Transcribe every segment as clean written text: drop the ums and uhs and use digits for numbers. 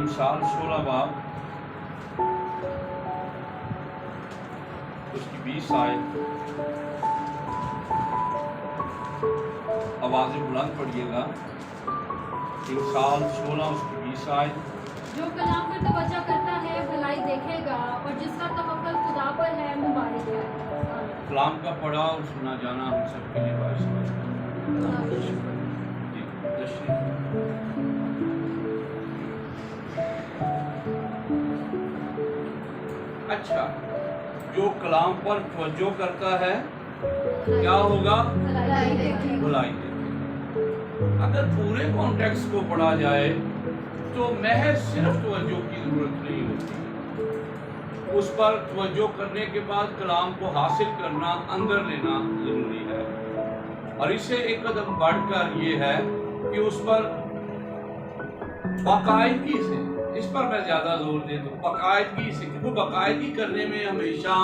امثال 16 باب اس کی 20 آیت، آوازیں بلند پڑھیے گا۔ امثال 16 اس کی 20 آیت۔ جو کلام پر توجہ کرتا ہے بھلائی دیکھے گا، اور جس کا توکل خدا پر ہے مبارک ہے۔ کلام کا پڑھا اور سنا جانا ہم سب کے لیے باعث ہے۔ جی، تشریف۔ اچھا، جو کلام پر توجہ کرتا ہے کیا ہوگا؟ بھلائی دیکھے گا۔ بھلائی دیکھے۔ اگر پورے کانٹیکسٹ کو پڑھا جائے تو محض صرف توجہ کی ضرورت نہیں ہوتی، اس پر توجہ کرنے کے بعد کلام کو حاصل کرنا، اندر لینا ضروری ہے، اور اسے ایک قدم بڑھ کر یہ ہے کہ اس پر باقاعدگی سے، اس پر میں زیادہ زور دیتا ہوں، باقاعدگی سے، کیونکہ باقاعدگی کرنے میں ہمیشہ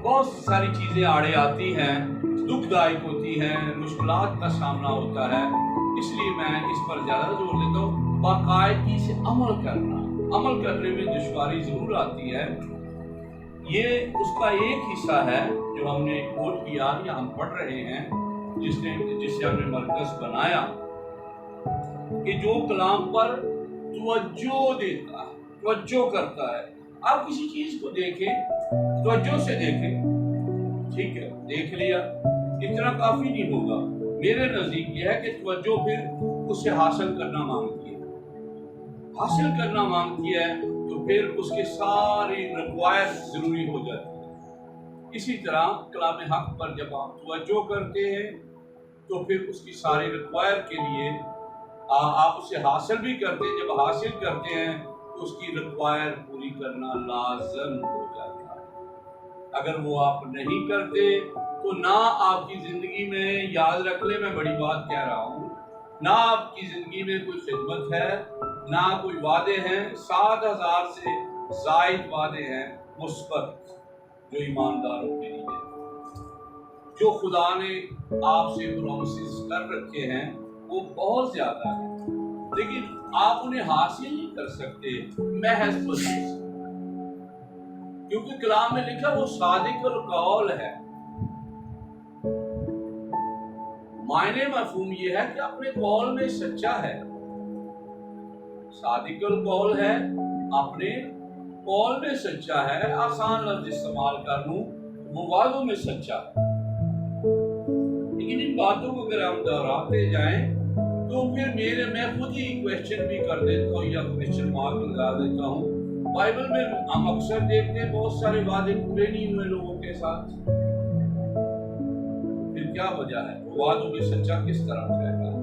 بہت ساری چیزیں آڑے آتی ہیں، دکھ دائق ہوتی ہیں، مشکلات کا سامنا ہوتا ہے، اس لیے میں اس پر زیادہ زور دیتا ہوں۔ باقاعدگی سے عمل کرنا، عمل کرنے میں دشواری ضرور آتی ہے، یہ اس کا ایک حصہ ہے جو ہم نے کوٹ کیا یا ہم پڑھ رہے ہیں، جس سے ہم نے مرکز بنایا کہ جو کلام پر توجہ دیتا ہے، توجہ کرتا ہے۔ آپ کسی چیز کو دیکھیں، توجہ سے دیکھیں، ٹھیک ہے، دیکھ لیا، اتنا کافی نہیں ہوگا۔ میرے نزدیک یہ ہے کہ توجہ پھر اس سے حاصل کرنا مانگتی ہے، حاصل کرنا مانگتی ہے تو پھر اس کے ساری رکوائر ضروری ہو جاتی ہے۔ اسی طرح کلام حق پر جب آپ توجہ کرتے ہیں تو پھر اس کی ساری رکوائر کے لیے آپ اسے حاصل بھی کرتے ہیں، جب حاصل کرتے ہیں تو اس کی رکوائر پوری کرنا لازم ہو جاتا ہے۔ اگر وہ آپ نہیں کرتے تو نہ آپ کی زندگی میں، یاد رکھ لیں میں بڑی بات کہہ رہا ہوں، نہ آپ کی زندگی میں کوئی خدمت ہے، نہ کوئی وعدے ہیں، 7,000 سے زائد وعدے ہیں مثبت جو ایمانداروں کے لیے، جو خدا نے آپ سے پرومسز کر رکھے ہیں وہ بہت زیادہ ہیں، لیکن آپ انہیں حاصل نہیں کر سکتے محض توجہ سے، کیونکہ کلام میں لکھا وہ صادق القول ہے۔ معنی مفہوم یہ ہے کہ اپنے قول میں سچا ہے، صادق القول ہے، اپنے قول میں سچا ہے، آسان لفظ استعمال کر لوں، وہ وعدوں میں سچا ہے۔ لیکن ان باتوں کو اگر ہم دہراتے جائیں تو پھر میں خود ہی کویسچن بھی کر دیتا ہوں یا کویسچن مارک لگا دیتا ہوں۔ بائبل میں ہم اکثر دیکھتے ہیں بہت سارے وعدے پورے نہیں ہوئے لوگوں کے ساتھ، پھر کیا وجہ ہے؟ وعدوں میں سچا کس طرح رہتا ہے؟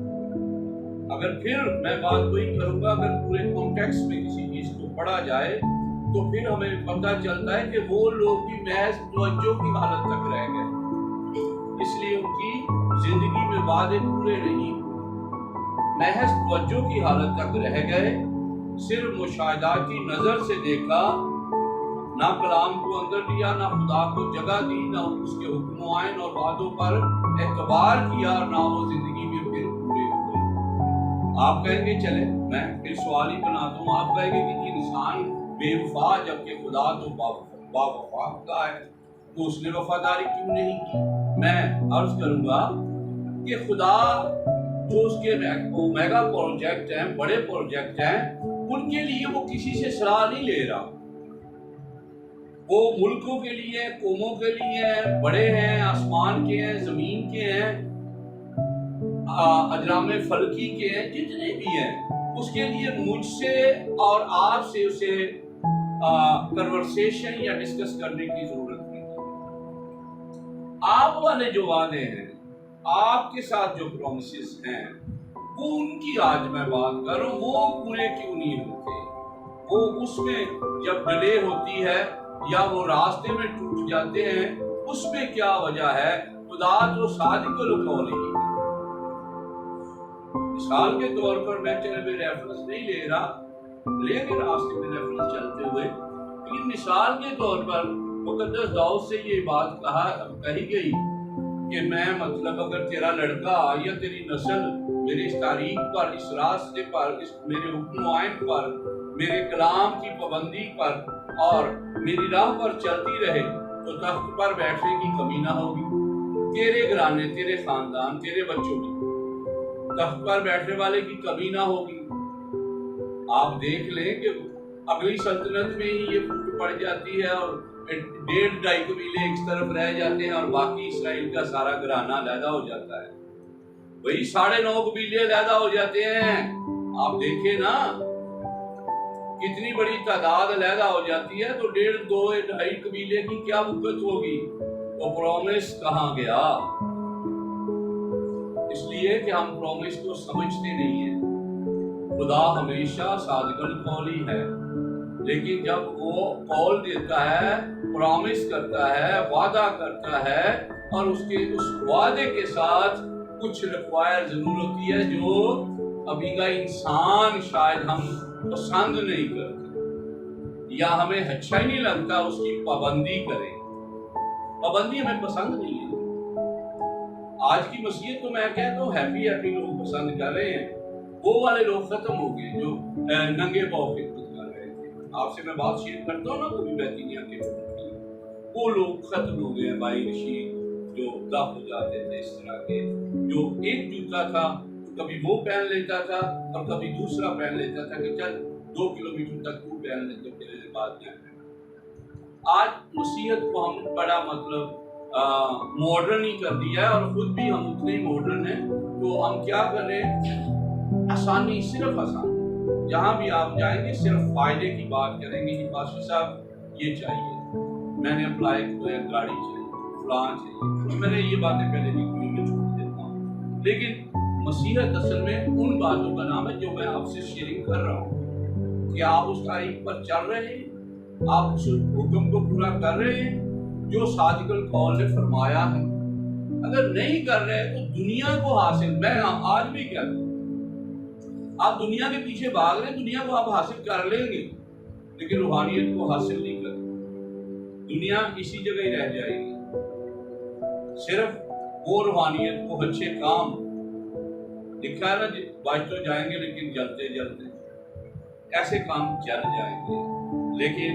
اگر پھر میں بات وہی کروں گا، اگر پورے کانٹیکسٹ میں کسی چیز کو پڑھا جائے تو پھر ہمیں پتہ چلتا ہے کہ وہ لوگ بھی محض توجہ کی حالت تک رہ گئے، اس لیے ان کی زندگی میں وعدے پورے نہیں، محض توجہ کی حالت تک رہ گئے، صرف مشاہداتی نظر سے دیکھا، نہ کلام کو اندر لیا، نہ خدا کو جگہ دی، نہ اس کے حکم و آئین اور وعدوں پر اعتبار کیا، نہ وہ زندگی میں پھر پورے ہوئے۔ آپ کہیں گے چلے میں پھر سوال ہی بنا دوں، آپ کہیں گے کہ انسان بے وفا جبکہ خدا تو با وفا خدا ہے، تو اس نے وفاداری کیوں نہیں کی؟ میں عرض کروں گا کہ خدا جو اس کے میگا پروجیکٹ ہیں، بڑے پروجیکٹ ہیں، ان کے لیے وہ کسی سے صلاح نہیں لے رہا، وہ ملکوں کے لیے، قوموں کے لیے ہیں، بڑے ہیں، آسمان کے ہیں، زمین کے ہیں، اجرام فلکی کے ہیں، جتنے بھی ہیں، اس کے لیے مجھ سے اور آپ سے اسے کنورسیشن یا ڈسکس کرنے کی ضرورت نہیں۔ آپ والے جو وعدے ہیں، آپ کے ساتھ جو پرومسز ہیں، وہ ان کی آج میں بات کر رہا ہوں، وہ پورے کیوں نہیں ہوتے؟ وہ اس میں جب ڈیلے ہوتی ہے یا وہ راستے میں ٹوٹ جاتے ہیں، اس میں کیا وجہ ہے؟ خدا تو صادق القول ہی۔ مثال کے طور پر میں چلے میں ریفرنس نہیں لے رہا، لیکن راستے میں ریفرنس چلتے ہوئے، لیکن مثال کے طور پر مقدس داؤد سے یہ بات کہی گئی کہ میں مطلب اگر تیرا لڑکا یا تیری نسل میرے اس تاریخ پر، اس راستے پر، اس میرے حکم و آئین پر میرے کلام کی پابندی پر اور میری راہ پر چلتی رہے تو تخت پر بیٹھنے کی کمی نہ ہوگی۔ تیرے گھرانے، تیرے خاندان، تیرے بچوں کی تخت پر بیٹھنے والے کی کمی نہ ہوگی۔ آپ دیکھ لیں کہ اگلی سلطنت میں ہی یہ پھوٹ پڑ جاتی ہے اور 1.5-2 قبیلے ایک طرف رہ جاتے ہیں اور باقی اسرائیل کا سارا گھرانہ علیحدہ ہو جاتا ہے۔ وہی 9.5 قبیلے علیحدہ ہو جاتے ہیں۔ آپ دیکھیں نا کتنی بڑی تعداد علیحدہ ہو جاتی ہے تو 1.5-2 قبیلے کی کیا وقت ہوگی؟ تو پرومس کہاں گیا؟ اس لیے کہ ہم پرومس کو سمجھتے نہیں ہیں۔ خدا ہمیشہ صادق القولی ہے، لیکن جب وہ قول دیتا ہے، پرومس کرتا ہے، وعدہ کرتا ہے اور اس وعدے کے ساتھ کچھ ریکوائر ضرور ہوتی ہے جو ابھی کا انسان شاید ہم پسند نہیں کرتے یا ہمیں اچھا ہی نہیں لگتا اس کی پابندی کریں۔ پابندی ہمیں پسند نہیں ہے۔ آج کی مسیحیت تو میں کہتا ہوں ہیپی لوگ پسند کر رہے ہیں۔ وہ والے لوگ ختم ہو گئے جو ننگے پاؤں خدمت کر رہے تھے۔ آپ سے میں بات شیئر کرتا ہوں نا کبھی بیتینیا کے وہ لوگ ختم ہو گئے ہیں۔ بھائی رشید جو دف ہو جاتے تھے اس طرح کے، جو ایک جوتا تھا کبھی وہ پہن لیتا تھا اور کبھی دوسرا پہن لیتا تھا کہ چل 2 کلومیٹر تک تو پہن لیتے پھر بعد جائیں۔ آج مسیحیت کو ہم بڑا ماڈرن ہی کر دیا ہے اور خود بھی ہم اتنے ماڈرن ہیں تو ہم کیا کریں؟ آسانی، صرف آسانی۔ جہاں بھی آپ جائیں گے صرف فائدے کی بات کریں گے کہ پاسٹر صاحب یہ چاہیے، میں نے اپلائی کیا، گاڑی چاہیے، فلاں چاہیے۔ میں نے یہ باتیں پہلے بھی کوئی میں چھوڑ دیتا ہوں، لیکن مسیحیت اصل میں ان باتوں کا نام ہے جو میں آپ سے شیئرنگ کر رہا ہوں کہ آپ اس تاریخ پر چل رہے ہیں، آپ اس حکم کو پورا کر رہے ہیں جو صادق القول نے فرمایا ہے۔ اگر نہیں کر رہے تو دنیا کو حاصل، میں آج بھی کہتا ہوں آپ دنیا کے پیچھے بھاگ رہے ہیں، دنیا کو آپ حاصل کر لیں گے لیکن روحانیت کو حاصل نہیں کریں گے۔ دنیا اسی جگہ ہی رہ جائے گی۔ صرف وہ روحانیت کو اچھے کام لکھا ہے نا، بچ تو جائیں گے لیکن جلتے جلتے ایسے کام چل جائیں گے۔ لیکن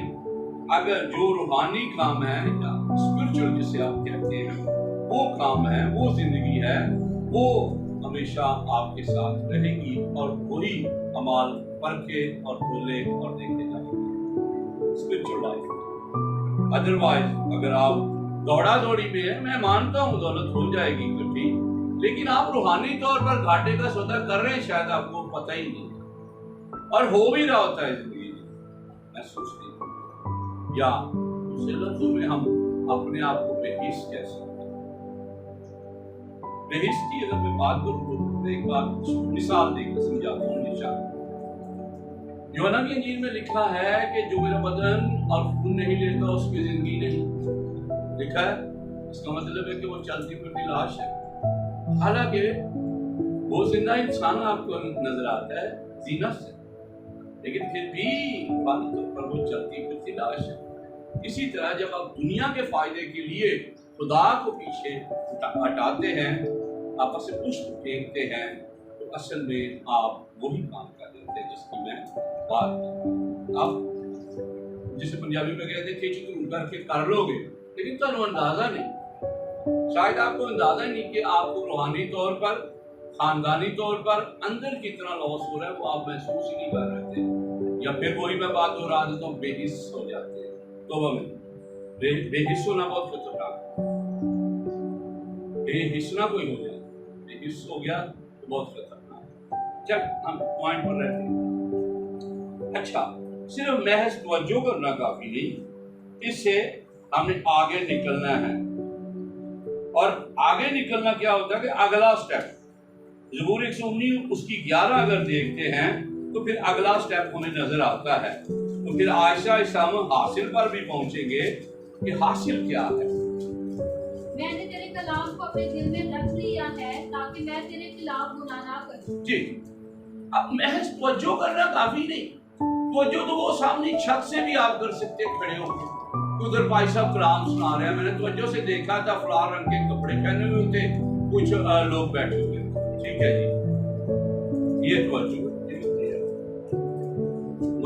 اگر جو روحانی کام ہے یا اسپرچل جسے آپ کہتے ہیں وہ کام ہے، وہ زندگی ہے، وہ ہمیشہ آپ کے ساتھ رہے گی اور وہی اعمال پرکھے اور بولے اور دیکھے جائیں گے اسپرچل لائف۔ ادروائز اگر آپ دوڑا دوڑی میں ہیں، میں مانتا ہوں دولت ہو جائے گی اکٹھی، لیکن آپ روحانی طور پر گھاٹے کا سودا کر رہے ہیں، شاید آپ کو پتہ ہی نہیں اور ہو بھی رہا ہوتا ہے زندگی میں سوچتے ہیں۔ یا دوسرے لفظوں میں ہم اپنے آپ کو بے حس کہہ سکتے ہیں۔ بے حس کی اگر میں بات کروں تو ایک بات مثال دے کر سمجھاتا ہوں۔ یوحنا کی انجیل میں لکھا ہے کہ جو میرا بدن اور خون نہیں لیتا اس کی زندگی نہیں لکھا ہے۔ اس کا مطلب ہے کہ وہ چلتی پھرتی لاش ہے، حالانکہ وہ زندہ انسان آپ کو نظر آتا ہے زینت سے، لیکن پھر بھی روحانی طور پر وہ چلتی پھرتی لاش ہے۔ اسی طرح جب آپ دنیا کے فائدے کے لیے خدا کو پیچھے ہٹاتے ہیں، آپس سے پشت پھینکتے ہیں، تو اصل میں آپ وہی کام کر دیتے ہیں جس کی میں بات کروں۔ آپ جسے پنجابی میں کہتے ہیں کھچ تو کر کے کر لو گے، لیکن تمہیں اندازہ نہیں، شاید آپ کو اندازہ نہیں کہ آپ کو روحانی طور پر، خاندانی طور پر اندر کتنا لاس ہو رہا ہے، وہ آپ محسوس ہی نہیں کر رہے تھے۔ یا پھر وہی میں بات ہو رہا تھا تو بے حس ہو جاتے ہیں۔ توبہ میں بے حس ہونا بہت خطرناک ہے۔ بے حس نہ کوئی ہو جائے، بے حس ہو گیا تو بہت خطرناک ہے۔ چل ہم پوائنٹ پر رہتے ہیں۔ اچھا، صرف محض توجہ کرنا کافی نہیں، اس سے ہم نے آگے نکلنا ہے، اور آگے نکلنا کیا ہوتا ہے کہ اگلا سٹیپ زبور 119 اس کی 11 اگر دیکھتے ہیں تو پھر اگلا سٹیپ ہمیں نظر آتا ہے۔ تو پھر آہستہ آہستہ ہم حاصل پر بھی پہنچیں گے کہ حاصل کیا ہے۔ میں نے تیرے کلام کو اپنے دل میں رکھ لیا ہے تاکہ میں تیرے خلاف گناہ نہ کروں۔ جی، اب محض توجہ کرنا کافی نہیں، توجہ تو وہ سامنے چھت سے بھی آپ کر سکتے کھڑے ہو کے۔ ادھر بھائی صاحب کلام سنا رہے ہیں، میں نے توجہ سے دیکھا تھا فلاں رنگ کے کپڑے پہنے ہوئے ہوتے کچھ لوگ بیٹھے ہوئے، ٹھیک ہے جی، یہ توجہ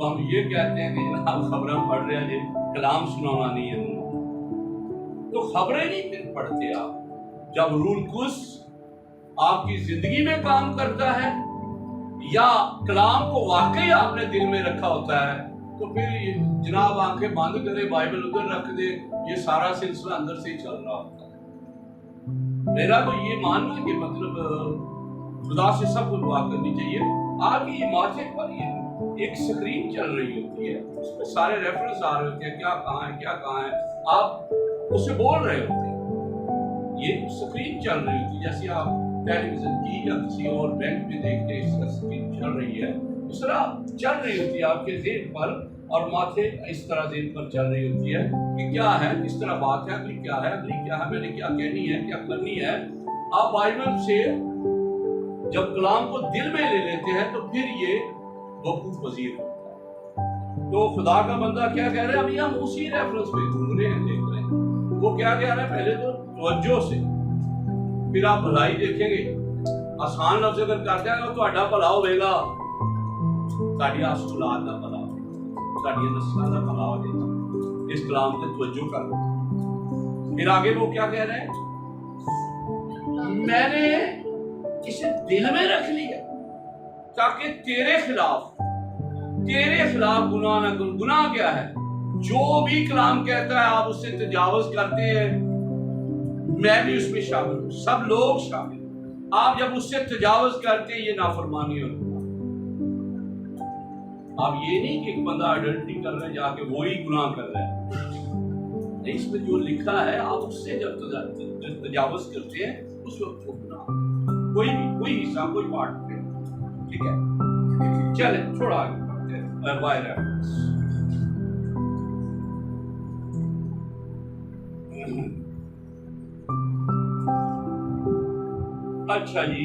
تو ہم یہ کہتے ہیں کہ آپ خبریں پڑھ رہے ہیں، کلام سنانا نہیں ہے، تو خبریں نہیں پھر پڑھتے آپ۔ جب روح القدس آپ کی زندگی میں کام کرتا ہے یا کلام کو واقعی آپ نے دل میں رکھا ہوتا ہے، تو پھر جناب آنکھیں بند کرے، بائبل ادھر رکھ دے، یہ سارا سلسلہ اندر سے ہی چل رہا ہوتا ہے۔ میرا تو یہ ماننا ہے کہ مطلب خدا سے سب کچھ دعا کرنی چاہیے۔ آپ کی ماتھے پر یہ ایک سکرین چل رہی ہوتی ہے، اس میں سارے ریفرنس آ رہے ہوتے ہیں، کیا کہاں ہے کیا کہاں ہے، آپ اس سے بول رہے ہوتے ہیں۔ یہ سکرین چل رہی ہوتی ہے، جیسے آپ ٹیلی ویژن کی یا کسی اور بینک میں دیکھتے ہیں، اس کا سکرین چل رہی ہے، اس طرح چل رہی ہوتی ہے آپ کے ذہن پر، اور ماتھے اس طرح ذہن پر چل رہی ہوتی ہے کہ کیا ہے، کس طرح بات ہے، اگلی کیا ہے، اگلی کیا ہے، میں نے کیا کہنی ہے، کیا کرنی ہے۔ آپ بائبل سے جب کلام کو دل میں لے لیتے ہیں تو پھر یہ وقوع پذیر ہوتا ہے۔ تو خدا کا بندہ کیا کہہ رہے ہیں، ابھی ہم اسی ریفرنس پہ گھوم رہے ہیں، دیکھ رہے ہیں وہ کیا کہہ رہے ہیں۔ پہلے تو توجہ سے، پھر آپ بھلائی دیکھیں گے۔ آسان لفظ اگر کرتے ہیں تو آڈا بھلا ہوئے گا، تاڑی اولاد کا بھلا ہوگا، تاڑی نسلوں کا بھلا ہو جائے گا۔ اس کلام سے توجہ کر۔ پھر آگے وہ کیا کہہ رہے ہیں، میں نے اسے دل میں رکھ لیا تاکہ تیرے خلاف گناہ نہ کروں۔ گناہ کیا ہے؟ جو بھی کلام کہتا ہے آپ اس سے تجاوز کرتے ہیں، میں بھی اس میں شامل ہوں، سب لوگ شامل ہیں۔ آپ جب اس سے تجاوز کرتے ہیں، یہ نافرمانی ہوتی ہے۔ آپ یہ نہیں کہ ایک بندہ ایڈلٹری کر رہے ہیں جا کے وہی گناہ کر رہے ہیں، اس میں جو لکھا ہے آپ اس سے جب تجاوز کرتے ہیں اس وقت وہ گناہ، کوئی حصہ کوئی پارٹ نہیں، ٹھیک ہے۔ چلیں تھوڑا آگے بڑھتے ہیں، بائی ریفرنس۔ اچھا جی،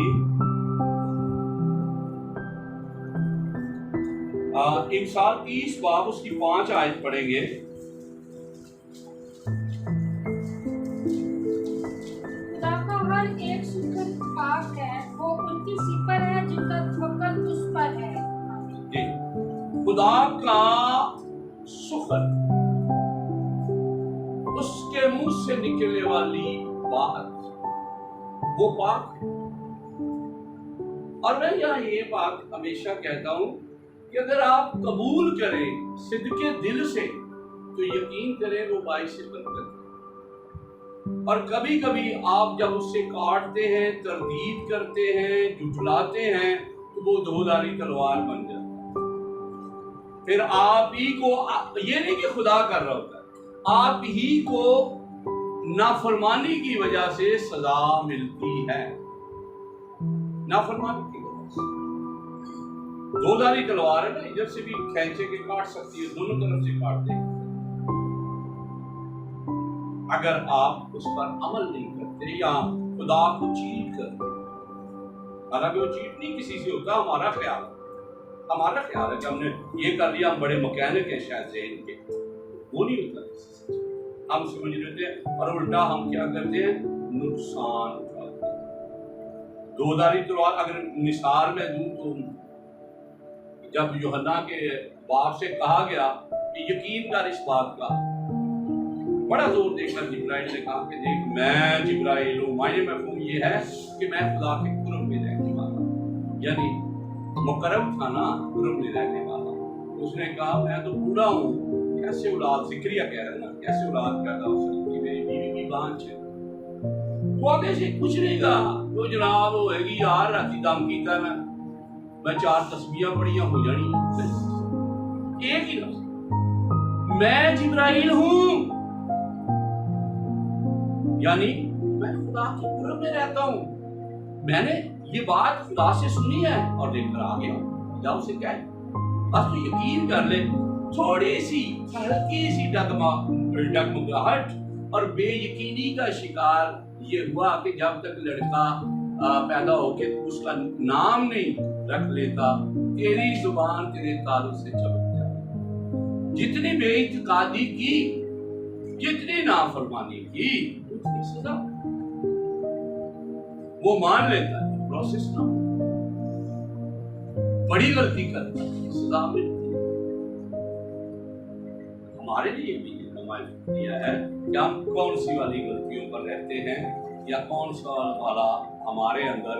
انسان 30 باب اس کی 5 آیت پڑھیں گے۔ خدا کا ہر ایک سکر پاک ہے، وہ ان کی سپر ہے جن کا توکل اس پر ہے۔ جی، خدا کا سخن، اس کے منہ سے نکلنے والی بات وہ پاک ہے۔ اور میں یہاں یہ بات ہمیشہ کہتا ہوں کہ اگر آپ قبول کریں صدق دل سے تو یقین کریں وہ باعث برکت ہے۔ اور کبھی کبھی آپ جب اس سے کاٹتے ہیں، تردید کرتے ہیں، جھٹلاتے ہیں، تو وہ دھودھاری تلوار بن جاتا ہے۔ پھر آپ ہی کو، یہ نہیں کہ خدا کر رہا ہوتا ہے، آپ ہی کو نافرمانی کی وجہ سے سزا ملتی ہے۔ نافرمانی کی وجہ سے دھودھاری تلوار ہے نا، ادھر سے بھی کھینچے کے کاٹ سکتی ہے، دونوں طرف سے کاٹ دے گی۔ اگر آپ اس پر عمل نہیں کرتے یا خدا کو چیٹ کرتے، حالانکہ وہ چیٹ نہیں کسی سے ہوتا، ہمارا خیال ہے کہ ہم نے یہ کر لیا، ہم بڑے مکینک ہیں شاید ذہن کے، وہ نہیں ہوتا کسی سے، ہم سمجھ لیتے ہیں اور الٹا ہم کیا کرتے ہیں، نقصان اٹھاتے ہیں۔ دھودھاری تلوار اگر مثال میں دوں تو جب یوحنا کے باپ سے کہا گیا کہ یقین کر اس بات کا، بڑا زور دے کر جبرائیل نے کہا کہ دیکھ میں جبرائیل ہوں، معنی مفہوم یہ ہے کہ میں خدا کے قرب میں رہنے والا ہوں، یعنی مقرب تھا نا، قرب میں رہنے والا۔ اس نے کہا میں تو بوڑھا ہوں، کیسے اولاد، ذکریہ کہہ رہے ہیں نا، کیسے اولاد پیدا ہو سکتی، میری بیوی بھی بانجھ ہے۔ تو آگے سے کچھ نہیں کہا، تو جناب ہوئے گی یار، راتی دم کیتا میں 4 تسبیحاں پڑھیاں ہو جانی، ایک ہی لفظ، میں جبرائیل ہوں، یعنی میں خدا کے قرب میں رہتا ہوں، میں نے یہ بات خدا سے سنی ہے اور لے کر آ گیا ہوں۔ جب اسے کہے بس تو یقین کر لے، تھوڑی سی ہلکی سی ڈگمگاہٹ اور بے یقینی کا شکار یہ ہوا کہ جب تک لڑکا پیدا ہو کے اس کا نام نہیں رکھ لیتا، تیری زبان تیرے تالوں سے چمک جاتی۔ جتنی بے اعتقادی کی، جتنی نافرمانی کی، اتنی سزا۔ وہ مان لیتا ہے، پروسیس نہ، بڑی غلطی کرتا ہے، سزا ملتی ہے۔ ہمارے لیے بھی یہ نمائش کیا ہے کہ ہم کون سی والی غلطیوں پر رہتے ہیں یا کون سا والا ہمارے اندر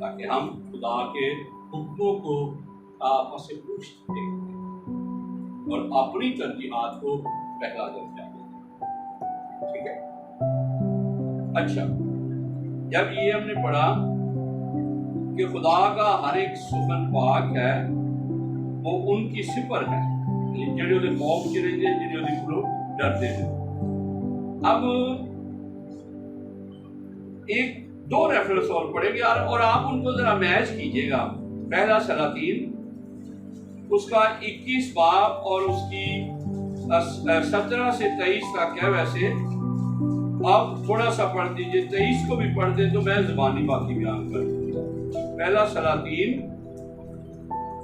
تاکہ ہم خدا کے حکموں کو آپس سے پوچھتے ہیں اور اپنی ترجیحات کو پہلا درجہ دیں۔ ٹھیک ہے؟ اچھا، جب یہ ہم نے پڑھا کہ خدا کا ہر ایک سخن پاک ہے، وہ ان کی سپر ہے جڑے وہ خوف چ رہتے ہیں، جڑے وہ کولو ڈرتے ہیں۔ اب ایک دو ریفرنس اور پڑھیں گے اور آپ ان کو ذرا میچ کیجئے گا۔ پہلا سلاطین اس کا 21 باب اور اس کی 17 سے 23 تک ہے۔ ویسے آپ تھوڑا سا پڑھ دیجئے، 23 کو بھی پڑھ دیں تو میں زبانی باقی بیان کر دوں۔ پہلا سلاطین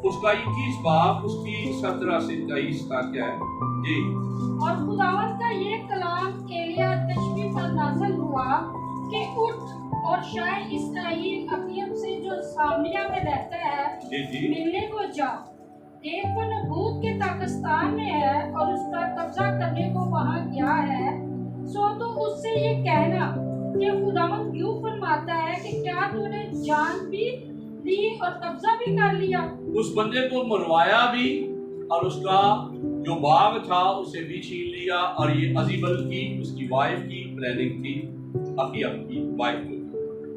اس کا 21 باب اس کی 17 سے 23 تک ہے۔ جی۔ اور خداوند کا یہ کلام ایلیا تشبیہ پر نازل ہوا کہ اٹھ اور شاہ اسرائیل اقیم سے جو سامریہ میں رہتا ہے ملنے کو جا، دیکھ وہ نبوت کے پاکستان میں ہے اور اس پر قبضہ کرنے کو وہاں گیا ہے، سو تو اس سے یہ کہنا کہ خداوند یوں فرماتا ہے کہ کیا تو نے جان بھی لی اور قبضہ بھی کر لیا؟ اس بندے کو مروایا بھی اور اس کا جو باغ تھا اسے بھی چھین لیا، اور یہ عزیبل کی اس کی وائف کی پلاننگ تھی، اخیب کی وائف کی۔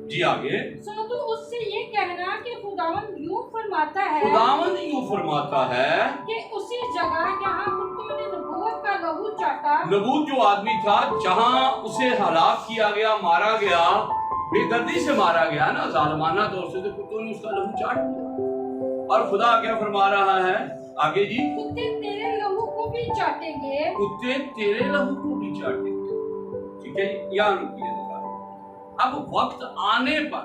جی آگے۔ سو تو اس سے یہ کہنا کہ خداوند یوں فرماتا ہے، خداوند یوں فرماتا ہے کہ اسی جگہ جہاں کتوں نے نبوت کا لہو چاٹا، نبوت جو آدمی تھا جہاں اسے ہلاک کیا گیا، مارا گیا، بے دردی سے مارا گیا نا، ظالمانہ طور سے، تو کتوں نے اس کا لہو چاٹ لیا۔ اور خدا کیا فرما رہا ہے آگے؟ جی، کتے تیرے لہو کو بھی چاٹیں گے، کتے تیرے لہو کو بھی چاٹیں گے۔ ٹھیک ہے، یہاں رکیے ذرا۔ اب وقت آنے پر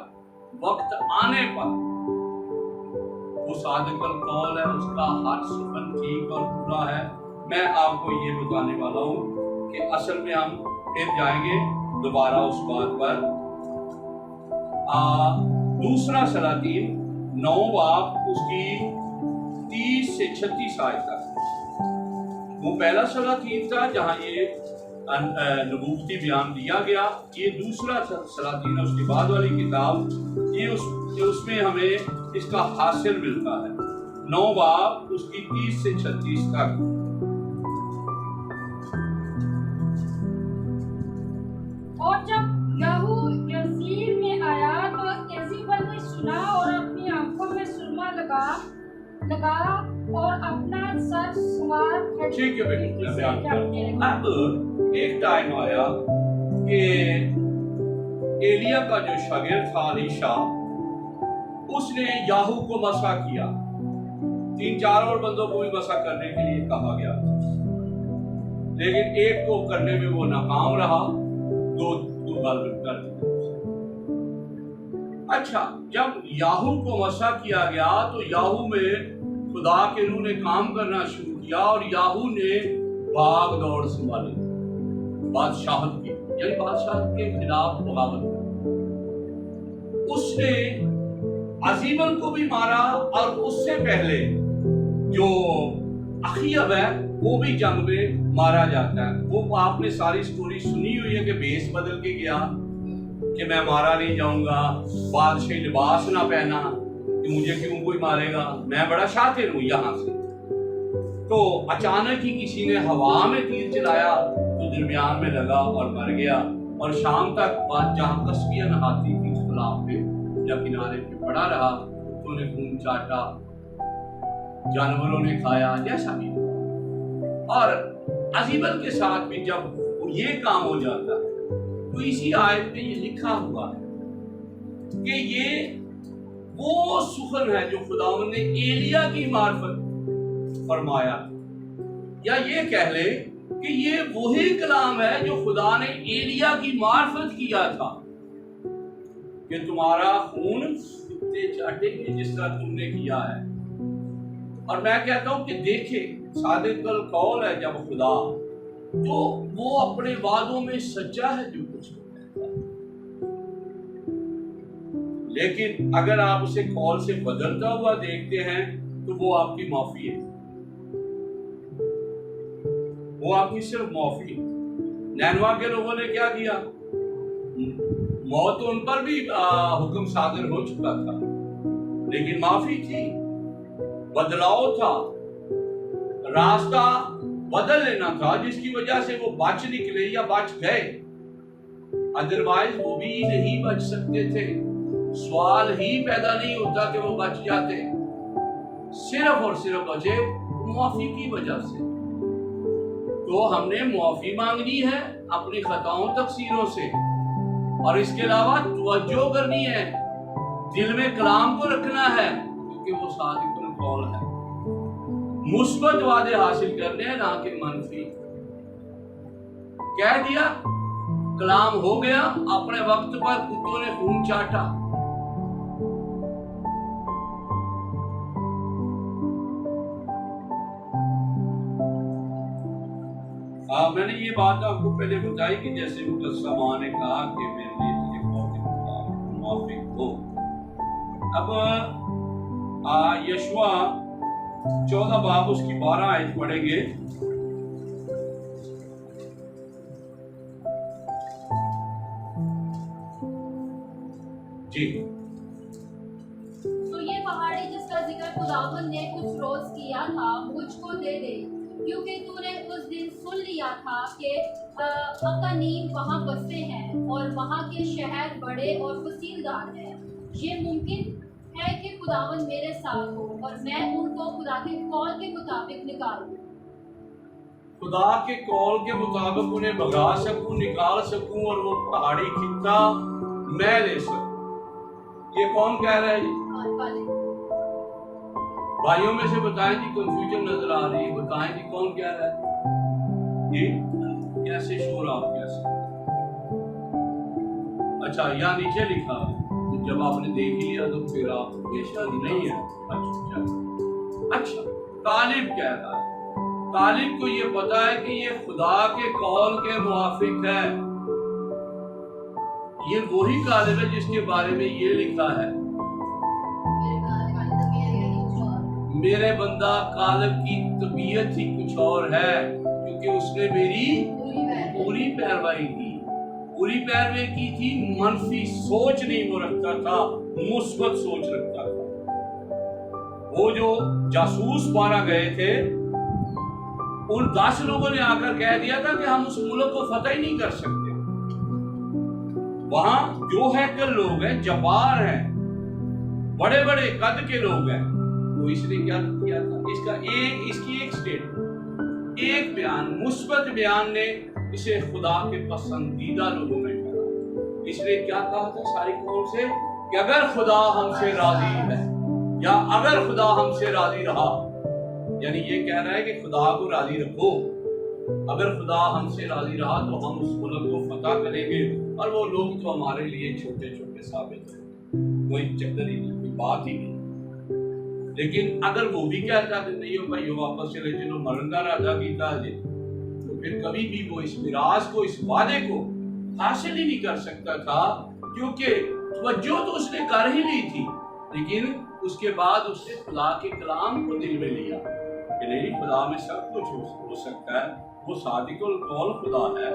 وہ صادق القول ہے، اس کا ہر سخن ٹھیک اور پورا ہے۔ میں آپ کو یہ بتانے والا ہوں کہ اصل میں ہم پھر جائیں گے دوبارہ اس بات پر۔ دوسرا سلاطین 9 باب اس کی 30 سے 36 آیت تک، وہ پہلا سلاطین تھا جہاں یہ نبوتی بیان دیا گیا۔ یہ دوسرا سلاطین ہے، اس کے بعد والی کتاب، یہ اس میں ہمیں اس کا حاصل ملتا ہے۔ 9 باب اس کی 30 سے 36 تک۔ اور جب یہو یزیر میں آیا تو ایزیبل نے سنا اور اپنی آنکھوں میں سرما لگا اور اپنا سر سوار ٹھیک ہے بیٹی، اب ایک ٹائم آیا کہ ایلیا کا جو شاگرد تھا الیشا، اس نے یاہو کو مسح کیا، 3-4 اور بندوں کو بھی مسح کرنے کے لیے کہا گیا، لیکن ایک کو کرنے میں وہ ناکام رہا، دو غالب کر دیا۔ اچھا، جب یاہو کو مسح کیا گیا تو یاہو میں خدا کے روح نے کام کرنا شروع کیا اور یاہو نے بھاگ دوڑ سنبھالی، بادشاہت کی، یعنی بادشاہت کے خلاف بغاوت کی۔ اس نے عزیبل کو بھی مارا، اور اس سے پہلے جو اخیب ہے وہ بھی جنگ میں مارا جاتا ہے۔ وہ آپ نے ساری سٹوری سنی ہوئی ہے کہ بیس بدل کے گیا کہ میں مارا نہیں جاؤں گا، بادشاہی لباس نہ پہنا کہ مجھے کیوں کوئی مارے گا، میں بڑا شاطر ہوں یہاں سے۔ تو اچانک ہی کسی نے ہوا میں تیر چلایا تو درمیان میں لگا اور مر گیا، اور شام تک بات جہاں کسبیاں نہاتی تھی اس تالاب پہ یا کنارے پہ پڑا رہا، تو نے خون چاٹا، جانوروں نے کھایا، جیسا بھی۔ اور عزیبل کے ساتھ بھی جب یہ کام ہو جاتا ہے تو اسی آیت میں یہ لکھا ہوا ہے کہ یہ وہ سخن ہے جو خداوند نے ایلیا کی معرفت فرمایا، یا یہ کہہ لے کہ یہ وہی کلام ہے جو خدا نے ایلیا کی معرفت کیا تھا کہ تمہارا خون کتے چاٹیں گے جس طرح تم نے کیا ہے۔ اور میں کہتا ہوں کہ دیکھیں، صادق القول ہے جب خدا، تو وہ اپنے وعدوں میں سچا ہے جو کچھ کہتا ہے، لیکن اگر آپ اسے قول سے بدلتا ہوا دیکھتے ہیں تو وہ آپ کی معافی ہے، وہ آپ کی صرف معافی. نینوا کے لوگوں نے کیا کیا؟ موت ان پر بھی حکم صادر ہو چکا تھا، لیکن معافی تھی، بدلاؤ تھا، راستہ بدل لینا تھا جس کی وجہ سے وہ بچ نکلے یا بچ گئے. ادروائز وہ بھی نہیں بچ سکتے تھے. سوال ہی پیدا نہیں ہوتا کہ وہ بچ جاتے. صرف اور صرف بچے معافی کی وجہ سے. تو ہم نے معافی مانگنی ہے اپنی خطاؤں تقصیروں سے، اور اس کے علاوہ توجہ کرنی ہے، دل میں کلام کو رکھنا ہے، کیونکہ وہ صادق القول ہے. مثبت وعدے حاصل کرنے ہیں، نہ کہ منفی. کہہ دیا، کلام ہو گیا، اپنے وقت پر کتوں نے خون چاٹا. میں نے یہ بات آپ کو پہلے بتائی کہ جیسے مقدسہ نے کہا کہ میرے لیے تجھے موافق ہو. اب یشوع 14 باب اس کی 12 آیت پڑھیں گے. جی. تو یہ پہاڑی جس کا ذکر خداوند نے کچھ روز کیا تھا مجھ کو دے دے، کیونکہ تو نے اس دن سن لیا تھا کہ اقانیم وہاں بستے ہیں اور وہاں کے شہر بڑے اور فصیلدار ہیں. یہ ممکن ہے کہ خداوند میرے ساتھ ہو اور میں ان کو خدا کے قول کے مطابق نکالوں. خدا کے قول کے مطابق انہیں بھگا سکوں، نکال سکوں، اور وہ پہاڑی خطہ میں لے سکوں. یہ کون کہہ رہا ہے جی؟ بھائیوں میں سے بتائیں جی، کنفیوژن نظر آ رہی ہے، بتائیں جی کون کہہ رہا ہے جی؟ کیسے شور آپ کیسے؟ اچھا، یہاں نیچے لکھا جب آپ نے دیکھ لیا تو پھر آپ نہیں ہے. اچھا، طالب کہہ رہا ہے، طالب کو یہ پتا ہے کہ یہ خدا کے قول کے موافق ہے. یہ وہی طالب ہے جس کے بارے میں یہ لکھا ہے، میرے بندہ کالب کی طبیعت ہی کچھ اور ہے، کیونکہ اس نے میری پوری پیروی کی. پوری پیروی کی تھی، منفی سوچ نہیں وہ رکھتا تھا، مثبت سوچ رکھتا تھا. وہ جو جاسوس مارا گئے تھے، ان 10 لوگوں نے آ کر کہہ دیا تھا کہ ہم اس ملک کو فتح ہی نہیں کر سکتے. وہاں جو ہیکل لوگ ہیں، جبار ہیں، بڑے بڑے قد کے لوگ ہیں. تو اس نے کیا کیا تھا؟ اس کی ایک سٹیٹ، ایک بیان، مثبت بیان نے اسے خدا کے پسندیدہ لوگوں میں کرا. اس نے کیا کہا تھا ساری قوم سے کہ اگر خدا ہم سے راضی ہے، یا اگر خدا ہم سے راضی رہا، یعنی یہ کہہ رہا ہے کہ خدا کو راضی رکھو. اگر خدا ہم سے راضی رہا تو ہم اس ملک کو فتح کریں گے، اور وہ لوگ تو ہمارے لیے چھوٹے چھوٹے ثابت ہیں، کوئی چکر ہی نہیں، کوئی بات ہی نہیں. لیکن اگر وہ بھی کہتا کہ نہیں ہو بھائی واپس چلے چلو مرن کا ارادہ کیتا ہے، تو پھر کبھی بھی وہ اس میراث کو، اس وعدے کو حاصل ہی نہیں کر سکتا تھا، کیونکہ توجہ تو اس نے کر ہی لی تھی، لیکن اس کے بعد اس نے خدا کے کلام کو دل میں لیا کہ نہیں، خدا میں سب کچھ ہو سکتا ہے، وہ صادق القول خدا ہے.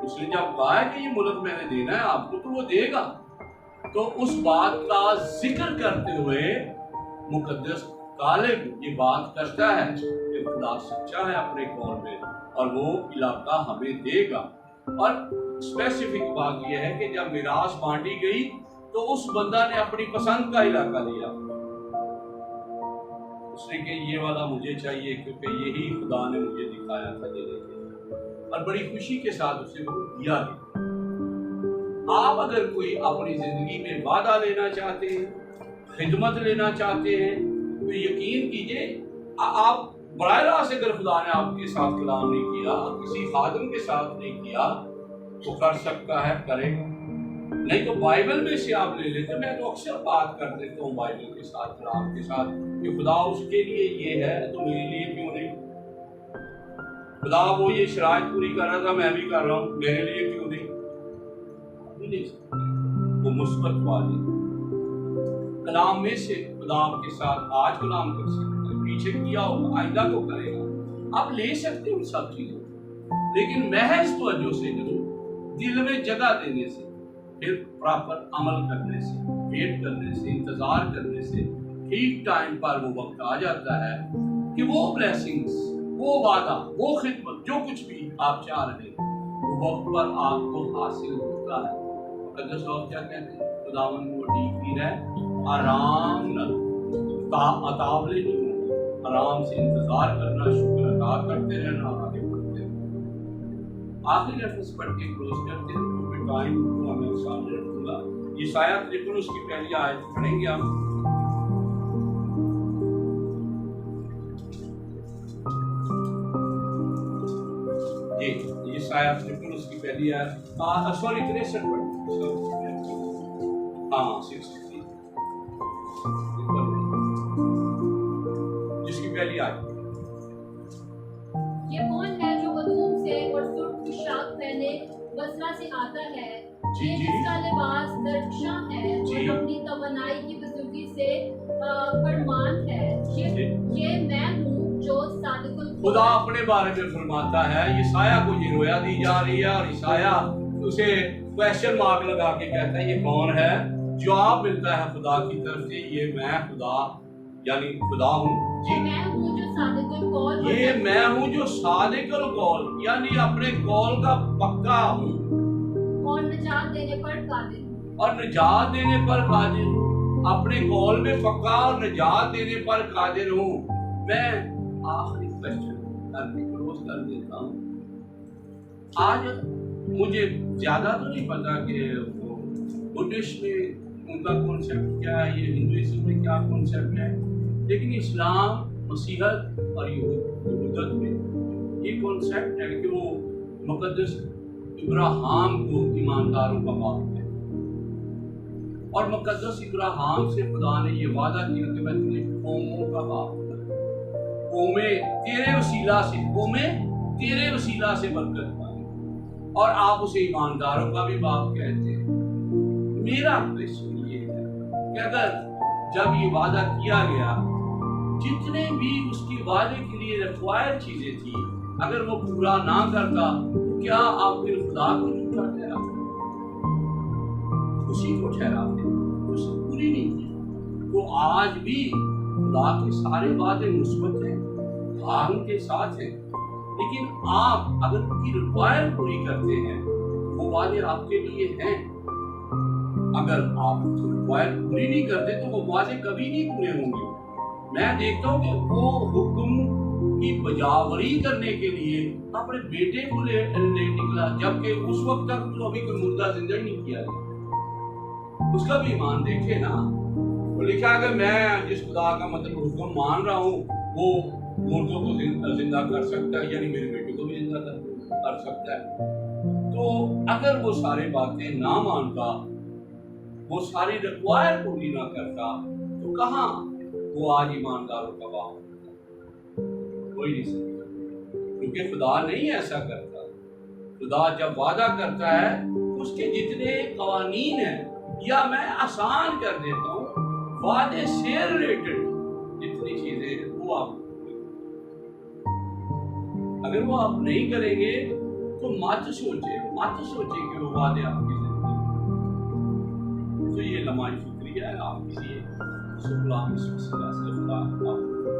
اس نے جب کہا ہے کہ یہ ملک میں نے دینا ہے آپ کو، تو وہ دے گا. تو اس بات کا ذکر کرتے ہوئے مقدس طالب یہ بات کرتا ہے کہ خدا سچا ہے اپنے قول میں، اور وہ علاقہ ہمیں دے گا. اور اسپیسیفک بات یہ ہے کہ جب میراث بانٹی گئی تو اس بندہ نے اپنی پسند کا علاقہ لیا. اس نے کہ یہ والا مجھے چاہیے کیونکہ یہی خدا نے مجھے دکھایا تھا دینے کے لیے، اور بڑی خوشی کے ساتھ اسے وہ دیا گیا. آپ اگر کوئی اپنی زندگی میں وعدہ لینا چاہتے ہیں، خدمت لینا چاہتے ہیں، تو یقین کیجئے آپ براہ راست اگر خدا نے آپ کے ساتھ کلام نہیں کیا، کسی خادم کے ساتھ نہیں کیا، تو کر سکتا ہے کرے. نہیں تو بائبل میں سے آپ لے لیتے. میں تو اکثر بات کر دیتا ہوں بائبل کے ساتھ، کلام کے ساتھ، کہ خدا اس کے لیے یہ ہے تو میرے لیے کیوں نہیں؟ خدا وہ یہ شرائط پوری کر رہا تھا، میں بھی کر رہا ہوں، میرے لیے کیوں نہیں؟ نہیں سکتے. وہ مثبت وعدے کلام میں سے خدا آپ کے ساتھ آج کلام کر سکتا ہے، پیچھے کیا ہوگا، آئندہ کو کرے گا. آپ لے سکتے ہیں ان سب چیزوں. لیکن محض توجہ سے نہیں، دل میں جگہ دینے سے، پھر پراپر عمل کرنے سے، ویٹ کرنے سے، انتظار کرنے سے ٹھیک ٹائم پر وہ وقت آ جاتا ہے کہ وہ بلیسنگز، وہ وعدہ، وہ خدمت، جو کچھ بھی آپ چاہ رہے ہیں وہ وقت پر آپ کو حاصل ہوتا ہے۔ مقدس لوگ کیا کہتے ہیں؟ خداوند کو ڈیک ہے آرام نہ اتاولے نہیں ہونا، آرام سے انتظار کرنا، شکر ادا کرتے رہنا، آگے بڑھتے رہنا۔ آخری ریفرنس پڑھ کے کلوز کرتے ہیں، کیونکہ ٹائم کو ہمیں سامنے رکھوں گا۔ یسایہ 53 اس کی پہلی آیت پڑھیں گے ہم۔ یسایہ 53 اس کی پہلی آیت، سوری 63 ہاں 63 جس کی پہلی آیت۔ یہ کون ہے جو قدوم سے اور سرخ پوشاک پہنے بصرہ سے آتا ہے؟ یہ جس کا لباس درخشاں ہے اور اپنی توانائی کی بزرگی سے فرمان ہے، یہ میں ہوں جو صادق القول۔ خدا اپنے بارے میں فرماتا ہے، یسایہ کو یہ رویا دی جا رہی ہے اور یسایہ اسے کویسچن مارک لگا کے کہتا ہے یہ کون ہے؟ جواب ملتا ہے خدا کی طرف سے، یہ میں خدا یعنی خدا ہوں جی، میں ہوں جو صادق القول، یہ میں ہوں جو صادق القول یعنی اپنے قول کا پکا ہوں اور نجات دینے پر قادر ہوں، اور نجات دینے پر قادر ہوں، اپنے قول میں پکا اور نجات دینے پر قادر ہوں۔ میں آخری کویسچن کر کے کلوز کر دیتا ہوں۔ آج مجھے زیادہ تو نہیں پتا کہ بدھسٹ میں ان کا کانسیپٹ کیا ہے، یہ ہندوازم میں کیا کانسیپٹ ہے، لیکن اسلام، مسیحت اور یہودیت میں یہ کانسیپٹ ہے کہ وہ مقدس ابراہیم کو ایمانداروں کا باپ ہے، اور مقدس ابراہیم سے خدا نے یہ وعدہ کیا کہ میں تمہیں قوموں کا باپ ہوں، قومیں تیرے وسیلہ سے برکت پائیں، اور آپ اسے ایمانداروں کا بھی باپ کہتے ہیں۔ میرا کویسچن یہ ہے کہ اگر جب یہ وعدہ کیا گیا، جتنے بھی اس کی وعدے کے لیے ریکوائر چیزیں تھیں، اگر وہ پورا نہ کرتا تو کیا آپ پھر خدا کو جھوٹا ٹھہراتے؟ اسی کو ٹھہراتے، اس نے پوری نہیں کی۔ تو آج بھی خدا کے سارے وعدے مثبت ہیں، خدا ان کے ساتھ ہیں، لیکن آپ اگر ان کی ریکوائر پوری کرتے ہیں وہ وعدے آپ کے لیے ہیں۔ اگر آپ ریکوائر پوری نہیں کرتے تو وہ وعدے کبھی نہیں پورے ہوں گے۔ میں دیکھتا ہوں کہ وہ حکم کی بجاوری کرنے کے لیے اپنے بیٹے کو لے نکلا، جبکہ اس وقت تک تو ابھی کوئی مردہ زندہ ہی نہیں کیا گیا۔ اس کا بھی ایمان دیکھے نا، وہ لکھا کہ میں جس خدا کا مطلب حکم مان رہا ہوں وہ مردوں کو زندہ کر سکتا ہے، یعنی میرے بیٹے کو بھی زندہ کر سکتا ہے۔ تو اگر وہ سارے باتیں نہ مانتا، وہ ساری ریکوائر پوری نہ کرتا، تو کہاں وہ آج ایمانداروں کا باپ ہوتا؟ کوئی نہیں سکتا، کیونکہ خدا نہیں ایسا کرتا۔ خدا جب وعدہ کرتا ہے اس کے جتنے قوانین ہیں، یا میں آسان کر دیتا ہوں، وعدے سے ریلیٹڈ جتنی چیزیں ہیں وہ آپ اگر وہ آپ نہیں کریں گے تو مت سوچے کہ وہ وعدے آپ کی زندگی۔ تو یہ لمحہ فکریہ ہے آپ کے لیے۔ شکریہ، خدا آپ